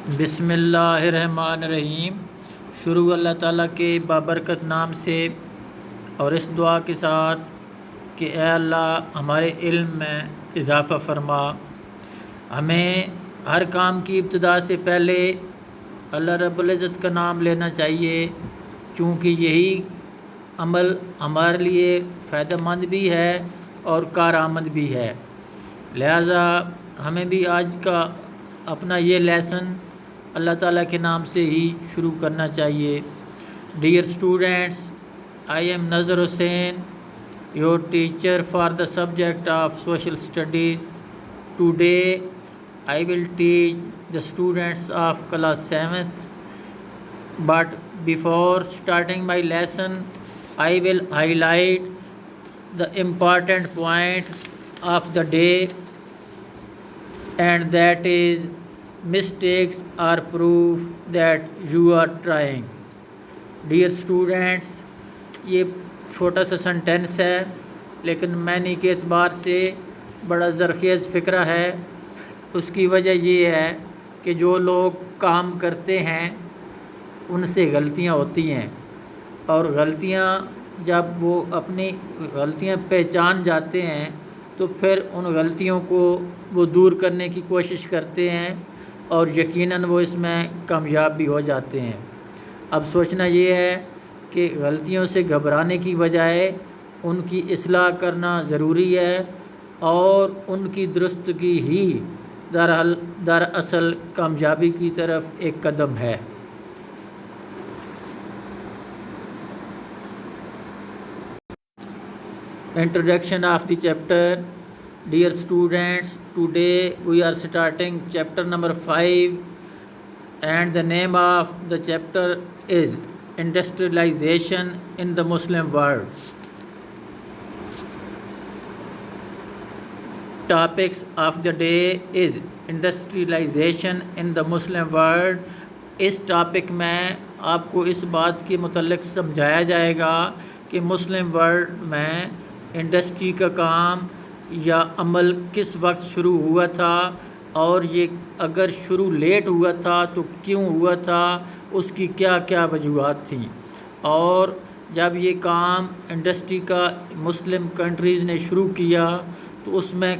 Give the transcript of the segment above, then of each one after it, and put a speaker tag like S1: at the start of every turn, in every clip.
S1: بسم اللہ الرحمن الرحیم۔ شروع اللہ تعالیٰ کے بابرکت نام سے اور اس دعا کے ساتھ کہ اے اللہ ہمارے علم میں اضافہ فرما۔ ہمیں ہر کام کی ابتدا سے پہلے اللہ رب العزت کا نام لینا چاہیے، چونکہ یہی عمل ہمارے لیے فائدہ مند بھی ہے اور کارآمد بھی ہے۔ لہٰذا ہمیں بھی آج کا اپنا یہ لیسن اللہ تعالیٰ کے نام سے ہی شروع کرنا چاہیے۔ Dear students, I am Nazar Hussain, your teacher for the subject of social studies. Today I will teach the students of class 7th, but before starting my lesson, I will highlight the important point of the day, and that is mistakes are proof that you are trying. Dear students, یہ چھوٹا سا sentence ہے لیکن معنی کے اعتبار سے بڑا زرخیز فکرہ ہے۔ اس کی وجہ یہ ہے کہ جو لوگ کام کرتے ہیں ان سے غلطیاں ہوتی ہیں، اور غلطیاں جب وہ اپنی غلطیاں پہچان جاتے ہیں تو پھر ان غلطیوں کو وہ دور کرنے کی کوشش کرتے ہیں اور یقیناً وہ اس میں کامیاب بھی ہو جاتے ہیں۔ اب سوچنا یہ ہے کہ غلطیوں سے گھبرانے کی بجائے ان کی اصلاح کرنا ضروری ہے، اور ان کی درستگی ہی دراصل کامیابی کی طرف ایک قدم ہے۔ Introduction of the chapter. Dear students, today we are starting chapter number 5, and the name of the chapter is Industrialization in the Muslim World. Topics of the day is Industrialization in the Muslim World. اس topic میں آپ کو اس بات کے متعلق سمجھایا جائے گا کہ مسلم ورلڈ میں انڈسٹری کا کام یا عمل کس وقت شروع ہوا تھا، اور یہ اگر شروع لیٹ ہوا تھا تو کیوں ہوا تھا، اس کی کیا کیا وجوہات تھیں، اور جب یہ کام انڈسٹری کا مسلم کنٹریز نے شروع کیا تو اس میں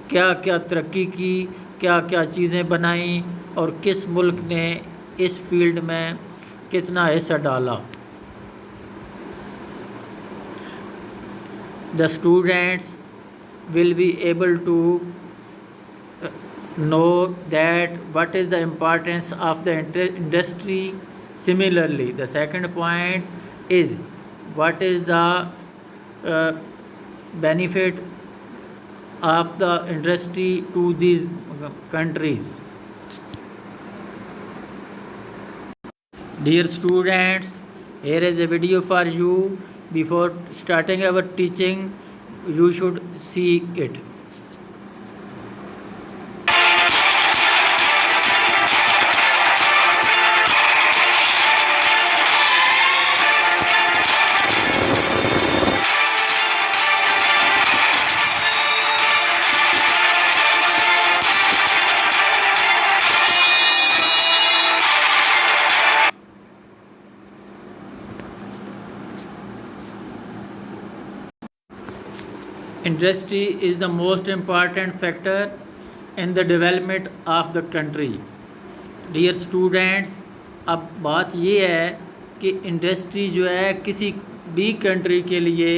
S1: کیا کیا ترقی کی، کیا کیا چیزیں بنائیں، اور کس ملک نے اس فیلڈ میں کتنا حصہ ڈالا۔ The students will be able to know that what is the importance of the industry. Similarly, the second point is what is the benefit of the industry to these countries. Dear students, here is a video for you. Before starting our teaching, you should see it. Industry is the most important factor in the development of the country. Dear students, اب بات یہ ہے کہ industry جو ہے کسی بھی country کے لیے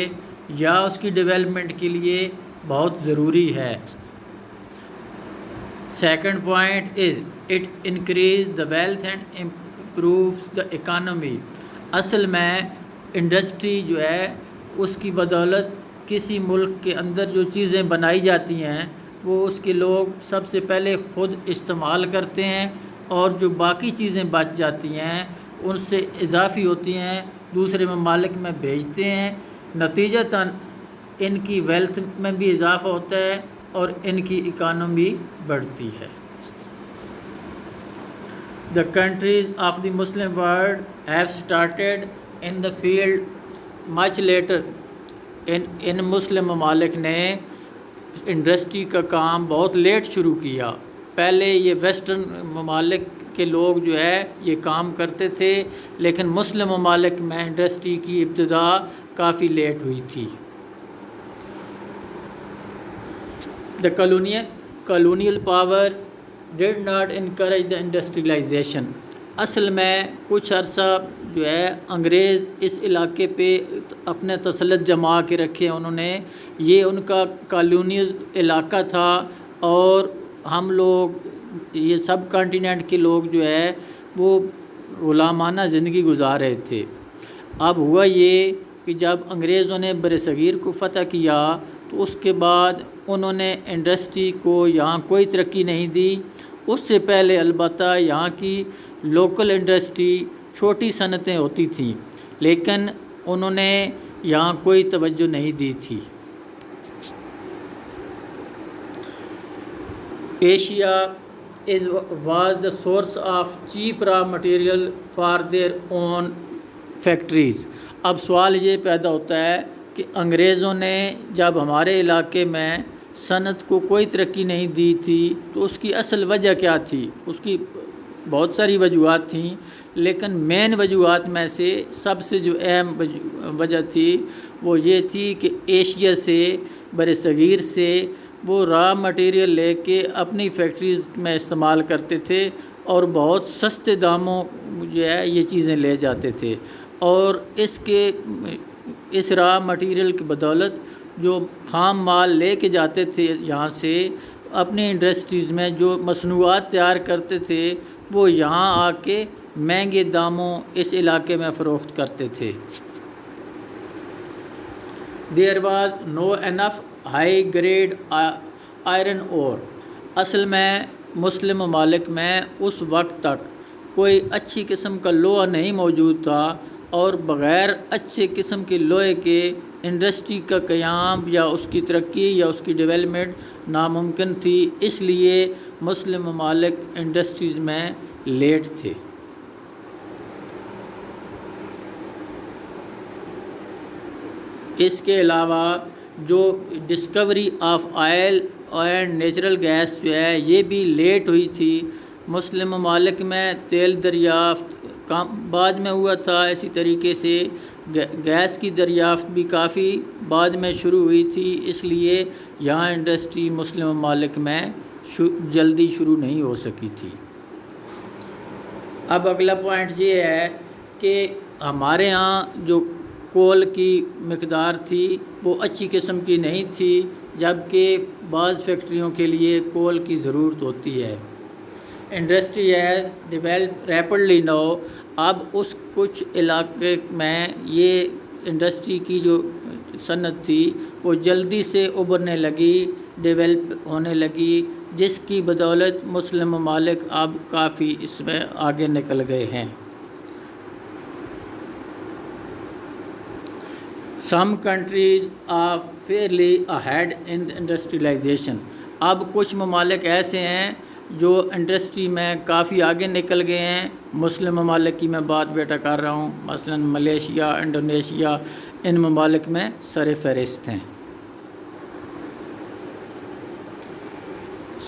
S1: یا اس کی ڈیولپمنٹ کے لیے بہت ضروری ہے۔ Second point is it increase the wealth and improves the economy. اصل میں انڈسٹری جو ہے اس کی بدولت کسی ملک کے اندر جو چیزیں بنائی جاتی ہیں وہ اس کے لوگ سب سے پہلے خود استعمال کرتے ہیں، اور جو باقی چیزیں بچ جاتی ہیں ان سے اضافی ہوتی ہیں دوسرے ممالک میں بھیجتے ہیں، نتیجتاً ان کی ویلتھ میں بھی اضافہ ہوتا ہے اور ان کی اکانومی بڑھتی ہے۔ The countries of the Muslim world have started in the field much later. ان مسلم ممالک نے انڈسٹری کا کام بہت لیٹ شروع کیا، پہلے یہ ویسٹرن ممالک کے لوگ جو ہے یہ کام کرتے تھے، لیکن مسلم ممالک میں انڈسٹری کی ابتدا کافی لیٹ ہوئی تھی۔ The colonial powers did not encourage the industrialization۔ اصل میں کچھ عرصہ جو ہے انگریز اس علاقے پہ اپنے تسلط جما کے رکھے انہوں نے، یہ ان کا کالونیل علاقہ تھا، اور ہم لوگ یہ سب کانٹیننٹ کے لوگ جو ہے وہ غلامانہ زندگی گزار رہے تھے۔ اب ہوا یہ کہ جب انگریزوں نے بر صغیر کو فتح کیا تو اس کے بعد انہوں نے انڈسٹری کو یہاں کوئی ترقی نہیں دی۔ اس سے پہلے البتہ یہاں کی لوکل انڈسٹری چھوٹی صنعتیں ہوتی تھیں، لیکن انہوں نے یہاں کوئی توجہ نہیں دی تھی۔ Asia was the source of cheap raw material for their own factories۔ اب سوال یہ پیدا ہوتا ہے کہ انگریزوں نے جب ہمارے علاقے میں صنعت کو کوئی ترقی نہیں دی تھی تو اس کی اصل وجہ کیا تھی؟ اس کی بہت ساری وجوہات تھیں، لیکن مین وجوہات میں سے سب سے جو اہم وجہ تھی وہ یہ تھی کہ ایشیا سے، بر صغیر سے وہ را مٹیریل لے کے اپنی فیکٹریز میں استعمال کرتے تھے، اور بہت سستے داموں جو ہے یہ چیزیں لے جاتے تھے، اور اس را مٹیریل کی بدولت جو خام مال لے کے جاتے تھے یہاں سے اپنی انڈسٹریز میں جو مصنوعات تیار کرتے تھے وہ یہاں آ کے مہنگے داموں اس علاقے میں فروخت کرتے تھے۔ There was no enough high grade iron ore۔ اصل میں مسلم ممالک میں اس وقت تک کوئی اچھی قسم کا لوہا نہیں موجود تھا، اور بغیر اچھے قسم کے لوہے کے انڈسٹری کا قیام یا اس کی ترقی یا اس کی ڈیولپمنٹ ناممکن تھی، اس لیے مسلم ممالک انڈسٹریز میں لیٹ تھے۔ اس کے علاوہ جو discovery of oil and natural gas جو ہے یہ بھی لیٹ ہوئی تھی۔ مسلم ممالک میں تیل دریافت بعد میں ہوا تھا، اسی طریقے سے گیس کی دریافت بھی کافی بعد میں شروع ہوئی تھی، اس لیے یہاں انڈسٹری مسلم ممالک میں جلدی شروع نہیں ہو سکی تھی۔ اب اگلا پوائنٹ یہ ہے کہ ہمارے ہاں جو کول کی مقدار تھی وہ اچھی قسم کی نہیں تھی، جبکہ بعض فیکٹریوں کے لیے کول کی ضرورت ہوتی ہے۔ Industry has develop rapidly now. اب اس کچھ علاقے میں یہ انڈسٹری کی جو صنعت تھی وہ جلدی سے ابھرنے لگی، ڈیولپ ہونے لگی، جس کی بدولت مسلم ممالک اب کافی اس میں آگے نکل گئے ہیں۔ Some countries are fairly ahead in industrialization۔ اب کچھ ممالک ایسے ہیں جو انڈسٹری میں کافی آگے نکل گئے ہیں۔ مسلم ممالک کی میں بات بیٹا کر رہا ہوں، مثلا ملیشیا، انڈونیشیا، ان ممالک میں سر فہرست ہیں۔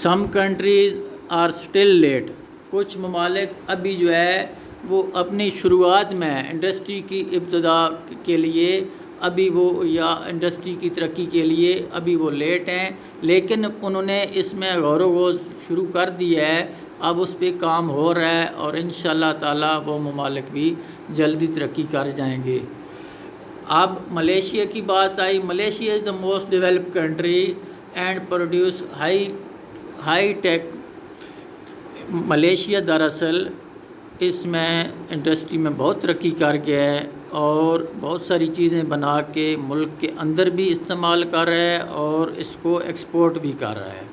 S1: Some countries are still late۔ کچھ ممالک ابھی جو ہے وہ اپنی شروعات میں انڈسٹری کی ابتدا کے لیے ابھی وہ یا انڈسٹری کی ترقی کے لیے ابھی وہ لیٹ ہیں، لیکن انہوں نے اس میں غور و خوض شروع کر دی ہے، اب اس پہ کام ہو رہا ہے، اور انشاءاللہ تعالی وہ ممالک بھی جلدی ترقی کر جائیں گے۔ اب ملیشیا کی بات آئی۔ Malaysia is the most developed country and produce high tech. Malaysia دراصل اس میں انڈسٹری میں بہت ترقی کر گیا ہے، اور بہت ساری چیزیں بنا کے ملک کے اندر بھی استعمال کر رہا ہے اور اس کو ایکسپورٹ بھی کر رہا ہے۔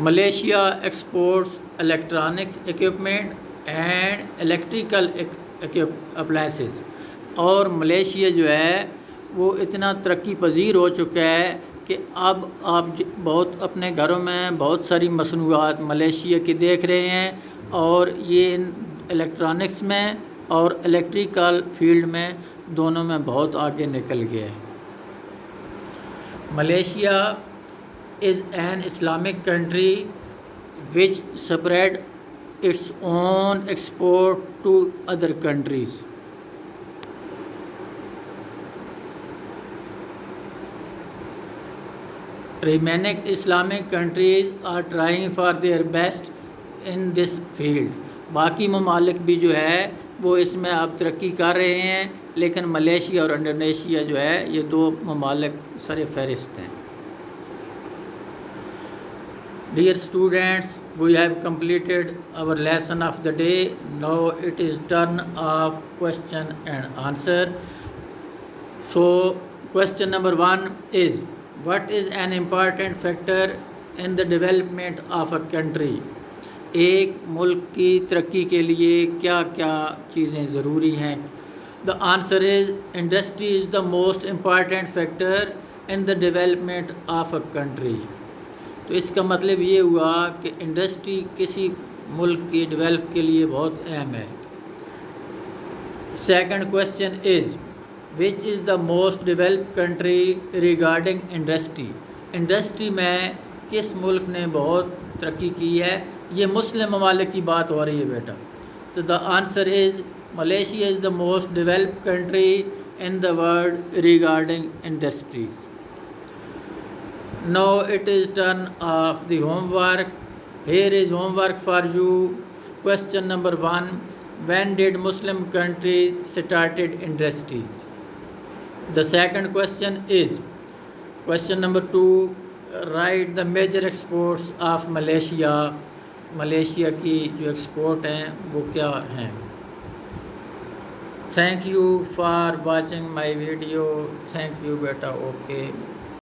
S1: Malaysia exports electronics equipment and electrical appliances. اور ملیشیا جو ہے وہ اتنا ترقی پذیر ہو چکا ہے کہ اب آپ بہت اپنے گھروں میں بہت ساری مصنوعات ملیشیا کے دیکھ رہے ہیں، اور یہ الیکٹرانکس میں اور الیکٹریکل فیلڈ میں دونوں میں بہت آگے نکل گیا ہے۔ Malaysia is an Islamic country which spread its own export to other countries. Remaining Islamic countries are trying for their best in this field. باقی ممالک بھی جو ہے وہ اس میں اب ترقی کر رہے ہیں، لیکن ملیشیا اور انڈونیشیا جو ہے یہ دو ممالک سر فہرست ہیں. Dear students, we have completed our lesson of the day. Now it is turn of question and answer. So question number 1 is, what is an important factor in the development of a country? ایک ملک کی ترقی کے لیے کیا کیا چیزیں ضروری ہیں؟ The answer is industry is the most important factor in the development of a country. تو اس کا مطلب یہ ہوا کہ انڈسٹری کسی ملک کی ڈیولپ کے لیے بہت اہم ہے. Second question is, which is the most developed country regarding industry? Industry میں کس ملک نے بہت ترقی کی ہے؟ یہ مسلم ممالک کی بات ہو رہی ہے بیٹا. تو the answer is Malaysia is the most developed country in the world regarding industries. Now it is turn of the homework. Here is homework for you. Question number 1, when did Muslim countries started industries? The second question is, question number 2, write the major exports of Malaysia. Malaysia کی جو export ہیں وہ کیا ہیں؟ Thank you for watching my video. Thank you بیٹا. Okay.